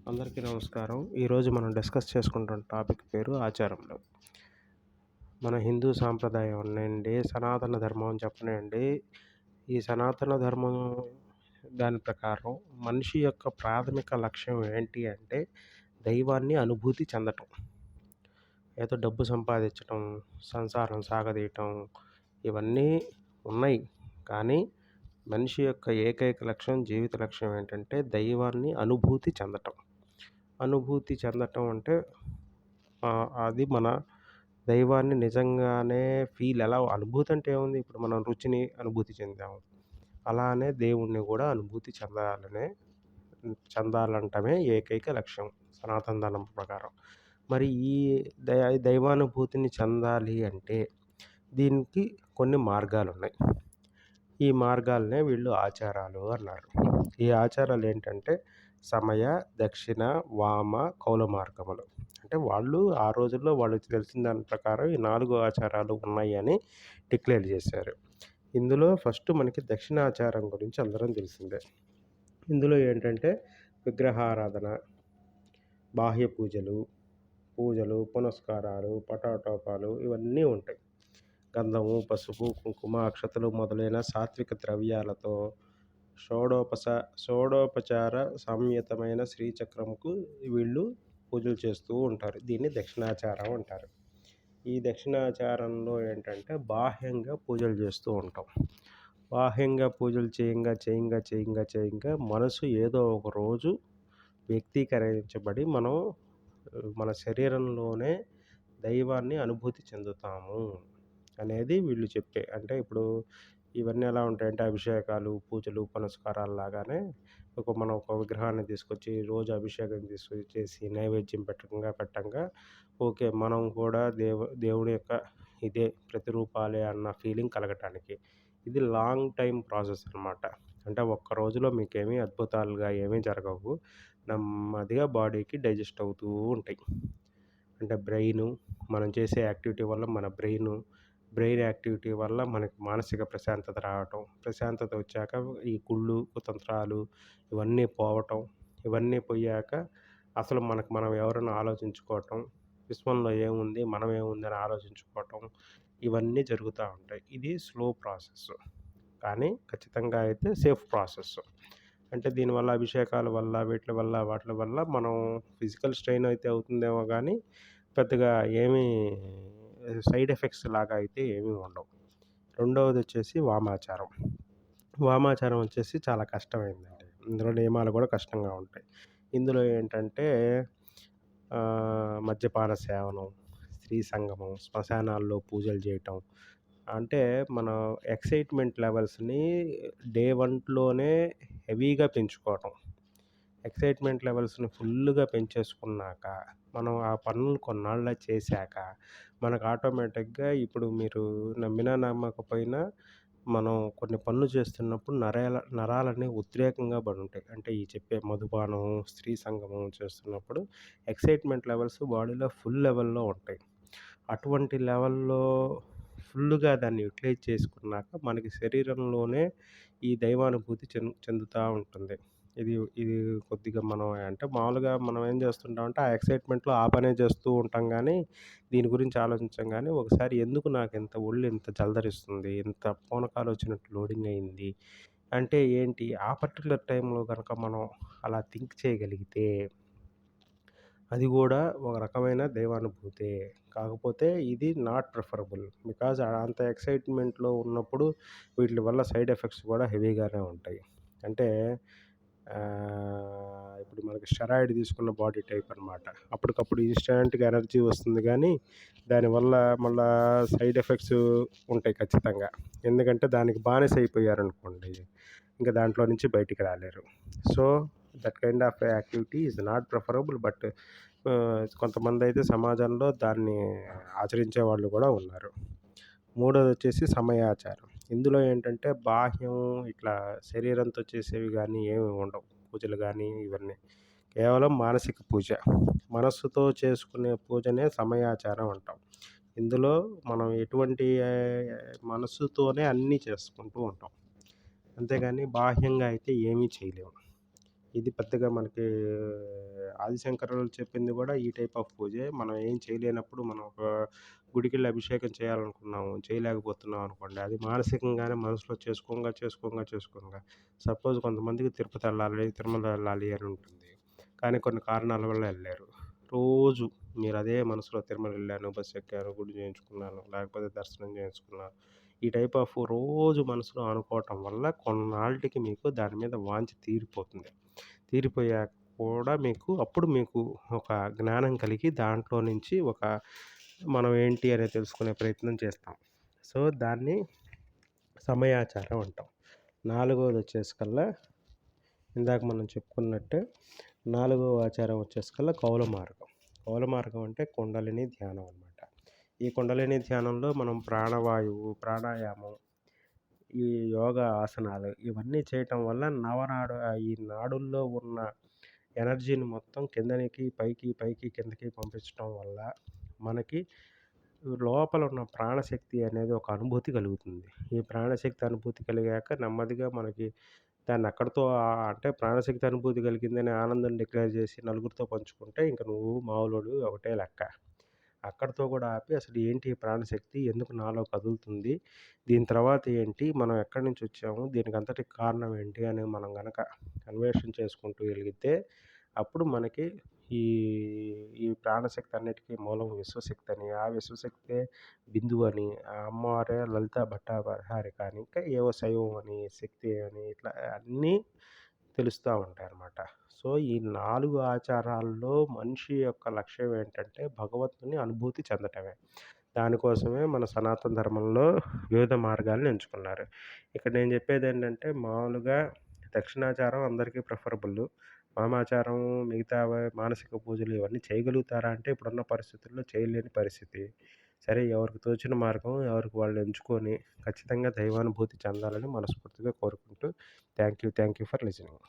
అందరికీ నమస్కారం. ఈరోజు మనం డిస్కస్ చేసుకుంటున్న టాపిక్ పేరు ఆచారములు. మన హిందూ సాంప్రదాయం ఉన్నాయండి, సనాతన ధర్మం అని చెప్పనియండి. ఈ సనాతన ధర్మం దాని ప్రకారం మనిషి యొక్క ప్రాథమిక లక్ష్యం ఏంటి అంటే దైవాన్ని అనుభూతి చెందటం. ఏదో డబ్బు సంపాదించటం, సంసారం సాగదీయటం ఇవన్నీ ఉన్నాయి. కానీ మనిషి యొక్క ఏకైక లక్ష్యం, జీవిత లక్ష్యం ఏంటంటే దైవాన్ని అనుభూతి చెందటం. అనుభూతి చెందటం అంటే అది మన దైవాన్ని నిజంగానే ఎలా అనుభూతి అంటే ఏముంది, ఇప్పుడు మనం రుచిని అనుభూతి చెందాము. అలానే దేవుణ్ణి కూడా అనుభూతి చెందాలంటమే ఏకైక లక్ష్యం సనాతన ధర్మం ప్రకారం. మరి ఈ దైవానుభూతిని చెందాలి అంటే దీనికి కొన్ని మార్గాలున్నాయి. ఈ మార్గాలనే వీళ్ళు ఆచారాలు అన్నారు. ఈ ఆచారాలు ఏంటంటే సమయ, దక్షిణ, వామ, కౌల మార్గములు. అంటే వాళ్ళు ఆ రోజుల్లో వాళ్ళకి తెలిసిన దాని ప్రకారం ఈ 4 ఆచారాలు ఉన్నాయి అని డిక్లేర్ చేశారు. ఇందులో ఫస్ట్ మనకి దక్షిణాచారం గురించి అందరం తెలిసిందే. ఇందులో ఏంటంటే విగ్రహారాధన, బాహ్య పూజలు, పునస్కారాలు, పటాటోపాలు ఇవన్నీ ఉంటాయి. గంధము, పసుపు, కుంకుమ, అక్షతలు మొదలైన సాత్విక ద్రవ్యాలతో షోడోపచార సంయుతమైన శ్రీచక్రంకు వీళ్ళు పూజలు చేస్తూ ఉంటారు. దీన్ని దక్షిణాచారం అంటారు. ఈ దక్షిణాచారంలో ఏంటంటే బాహ్యంగా పూజలు చేస్తూ ఉంటాం. బాహ్యంగా పూజలు చేయంగా మనసు ఏదో ఒక రోజు వ్యక్తీకరించబడి మనం మన శరీరంలోనే దైవాన్ని అనుభూతి చెందుతాము అనేది వీళ్ళు చెప్పే. అంటే ఇప్పుడు ఇవన్నీ ఎలా ఉంటాయంటే అభిషేకాలు, పూజలు, పునస్కారాలు లాగానే మనం ఒక విగ్రహాన్ని తీసుకొచ్చి రోజు అభిషేకం చేసి నైవేద్యం పెట్టంగా ఓకే, మనం కూడా దేవుడి యొక్క ఇదే ప్రతిరూపాలే అన్న ఫీలింగ్ కలగటానికి. ఇది లాంగ్ టైమ్ ప్రాసెస్ అనమాట. అంటే ఒక్క రోజులో మీకేమీ అద్భుతాలుగా ఏమీ జరగవు. నెమ్మదిగా బాడీకి డైజెస్ట్ అవుతూ ఉంటాయి. అంటే మనం చేసే యాక్టివిటీ వల్ల మన బ్రెయిన్ యాక్టివిటీ వల్ల మనకి మానసిక ప్రశాంతత రావటం, ప్రశాంతత వచ్చాక ఈ కుళ్ళు, కుతంత్రాలు ఇవన్నీ పోవటం, ఇవన్నీ పోయాక అసలు మనం ఎవరని ఆలోచించుకోవటం, విశ్వంలో ఏముంది, మనం ఏముంది అని ఆలోచించుకోవటం, ఇవన్నీ జరుగుతూ ఉంటాయి. ఇది స్లో ప్రాసెస్, కానీ ఖచ్చితంగా అయితే సేఫ్ ప్రాసెస్. అంటే దీనివల్ల అభిషేకాల వల్ల వాటి వల్ల మనం ఫిజికల్ స్ట్రెయిన్ అయితే అవుతుందేమో కానీ పెద్దగా ఏమీ సైడ్ ఎఫెక్ట్స్ లాగా అయితే ఏమీ ఉండవు. రెండవది వచ్చేసి వామాచారం. వామాచారం వచ్చేసి చాలా కష్టమైందండి. ఇందులో నియమాలు కూడా కష్టంగా ఉంటాయి. ఇందులో ఏంటంటే మద్యపాన సేవనం, స్త్రీ సంగమం, శ్మశానాల్లో పూజలు చేయటం. అంటే మన ఎక్సైట్మెంట్ లెవెల్స్‌ని డే 1లోనే హెవీగా పెంచుకోవటం. ఎక్సైట్మెంట్ లెవెల్స్‌ని ఫుల్లుగా పెంచేసుకున్నాక, మనం ఆ పనులు కొన్నాళ్ళు చేశాక, మనకు ఆటోమేటిక్‌గా ఇప్పుడు మీరు నమ్మినా నమ్మకపోయినా మనం కొన్ని పనులు చేస్తున్నప్పుడు నరాలన్నీ ఉద్రేకంగా పడుంటాయి. అంటే ఈ చెప్పే మధుపానం, స్త్రీ సంగమం చేస్తున్నప్పుడు ఎక్సైట్మెంట్ లెవెల్స్ బాడీలో ఫుల్ లెవెల్‌లో ఉంటాయి. అటువంటి లెవెల్‌లో ఫుల్లుగా దాన్ని యుటిలైజ్ చేసుకున్నాక మనకి శరీరంలోనే ఈ దైవానుభూతి చెందుతూ ఉంటుంది. ఇది ఇది కొద్దిగా మనం అంటే మామూలుగా మనం ఏం చేస్తుంటామంటే ఆ ఎక్సైట్మెంట్‌లో ఆ పనే చేస్తూ ఉంటాం గానీ, దీని గురించి ఆలోచించం గానీ, ఒకసారి ఎందుకు నాకింత ఒళ్ళు ఇంత జలదరిస్తుంది, ఇంత పూనకాలు వచ్చినట్టు లోడింగ్ అయింది అంటే ఏంటి? ఆ పర్టిక్యులర్ టైంలో గనక మనం అలా థింక్ చేయగలిగితే అది గూడా ఒక రకమైన దైవానుభూతే. కాకపోతే ఇది నాట్ ప్రిఫరబుల్. బికాజ్ అంత ఎక్సైట్‌మెంట్‌లో ఉన్నప్పుడు వీట్లి వల్ల సైడ్ ఎఫెక్ట్స్ గూడా హెవీగానే ఉంటాయి. అంటే ఇప్పుడు మనకి స్టెరాయిడ్ తీసుకున్న బాడీ టైప్ అనమాట. అప్పటికప్పుడు ఇన్‌స్టాంట్‌గా ఎనర్జీ వస్తుంది గానీ, దానివల్ల మళ్ళా సైడ్ ఎఫెక్ట్స్ ఉంటాయి ఖచ్చితంగా. ఎందుకంటే దానికి బానిస అయిపోయారనుకోండి, ఇంక దాంట్లో నుంచి బయటికి రాలేరు. So, that kind of activity is not preferable. But కొంతమందైతే సమాజంలో దాన్ని ఆచరించే వాళ్ళు గూడా ఉన్నారు. మూడోదొచ్చేసి సమయాచారం. ఇందులో ఏంటంటే బాహ్యం ఇట్లా శరీరంతో చేసేవి గానీ ఏమి ఉండవు. పూజలు గానీ ఇవన్నీ. కేవలం మానసిక పూజ. మనస్సుతో చేసుకునే పూజనే సమయాచారం అంటాం. ఇందులో మనం ఎటువంటి మనస్సుతోనే అన్నీ చేసుకుంటూ ఉంటాం. అంతేగాని బాహ్యంగా అయితే ఏమీ చేయలేము. ఇది పెద్దగా మనకి ఆదిశంకరులు చెప్పింది గూడా ఈ టైప్ ఆఫ్ పూజే. మనం ఏం చేయలేనప్పుడు మనం ఒక గుడికెళ్ళి అభిషేకం చేయాలనుకున్నాము, చేయలేకపోతున్నాం అనుకోండి. అది మానసికంగానే మనసులో చేసుకోంగా సపోజ్ కొంతమందికి తిరుపతెళ్ళాలి, తిరుమల వెళ్ళాలి అని ఉంటుంది. కానీ కొన్ని కారణాల వల్ల ఎళ్ళలేరు. రోజు మీరదే మనసులో తిరుమలెళ్ళాను, బస్సెక్కాను, గుడి చేయించుకున్నాను, లేకపోతే దర్శనం చేయించుకున్నాను. ఈ టైప్ ఆఫ్ రోజు మనసులో అనుకోవటం వల్ల కొన్నాళ్ళకి మీకు దాని మీద వాంఛ తీరిపోతుంది. తీరిపోయాక కూడా అప్పుడు మీకు ఒక జ్ఞానం కలిగి దాంట్లో నుంచి మనం ఏంటి అనేది తెలుసుకునే ప్రయత్నం చేస్తాం. సో, దాన్ని సమయాచారం అంటాం. నాలుగోదొచ్చేసికల్లా ఇందాక మనం చెప్పుకున్నట్టే నాలుగవ ఆచారం వచ్చేసికల్లా కౌల మార్గం. కౌల మార్గం అంటే కుండలిని ధ్యానం అనమాట. ఈ కుండలిని ధ్యానంలో మనం ప్రాణవాయువు, ప్రాణాయామం, ఈ యోగా ఆసనాలు ఇవన్నీ చేయటం వల్ల ఈ నాడుల్లో ఉన్న ఎనర్జీని మొత్తం కిందనికి, పైకి, కిందకి పంపించటం వల్ల మనకి లోపల ఉన్న ప్రాణశక్తి అనేది ఒక అనుభూతి కలుగుతుంది. ఈ ప్రాణశక్తి అనుభూతి కలిగాక నెమ్మదిగా మనకి దాన్నక్కడితో అంటే ప్రాణశక్తి అనుభూతి కలిగిందని ఆనందం డిక్లేర్ చేసి నలుగురితో పంచుకుంటే ఇంక నువ్వు మామూలోడివి ఒకటే లెక్క. అక్కడితో కూడా ఆపి అసలు ఏంటి ఈ ప్రాణశక్తి? ఎందుకు నాలో కదులుతుంది? దీని తర్వాత ఏంటి? మనం ఎక్కడి నుంచి వచ్చాము? దీనికంతటికి కారణం ఏంటి? అని మనం గనక అన్వేషణ చేసుకుంటూ ఎలిగితే అప్పుడు మనకి ఈ ఈ ప్రాణశక్తి అన్నిటికి మూలం విశ్వశక్తి అని, ఆ విశ్వశక్తే బిందువు అని, ఆ అమ్మవారే లలితా భట్టారకారి అని, ఇంకా ఏవో శైవం అని, శక్తి అని ఇట్లా అన్నీ తెలుస్తా ఉంటాయన్నమాట. సో, ఈ 4 ఆచారాల్లో మనిషి యొక్క లక్ష్యం ఏంటంటే భగవంతుని అనుభూతి చెందటమే. దానికోసమే మన సనాతన ధర్మంలో వివిధ మార్గాలను ఎంచుకున్నారు. ఇక్కడ నేను చెప్పేదేంటంటే మామూలుగా దక్షిణాచారం అందరికీ ప్రిఫరబుల్. వామాచారం మిగతావి మానసిక పూజలు ఇవన్నీ చేయగలుగుతారా అంటే ఇప్పుడున్న పరిస్థితుల్లో చేయలేని పరిస్థితి. సరే ఎవరికి తోచిన మార్గం ఎవరికి వాళ్ళు ఎంచుకొని ఖచ్చితంగా దైవానుభూతి చెందాలని మనస్ఫూర్తిగా కోరుకుంటూ థ్యాంక్ యూ ఫర్ లిజనింగ్.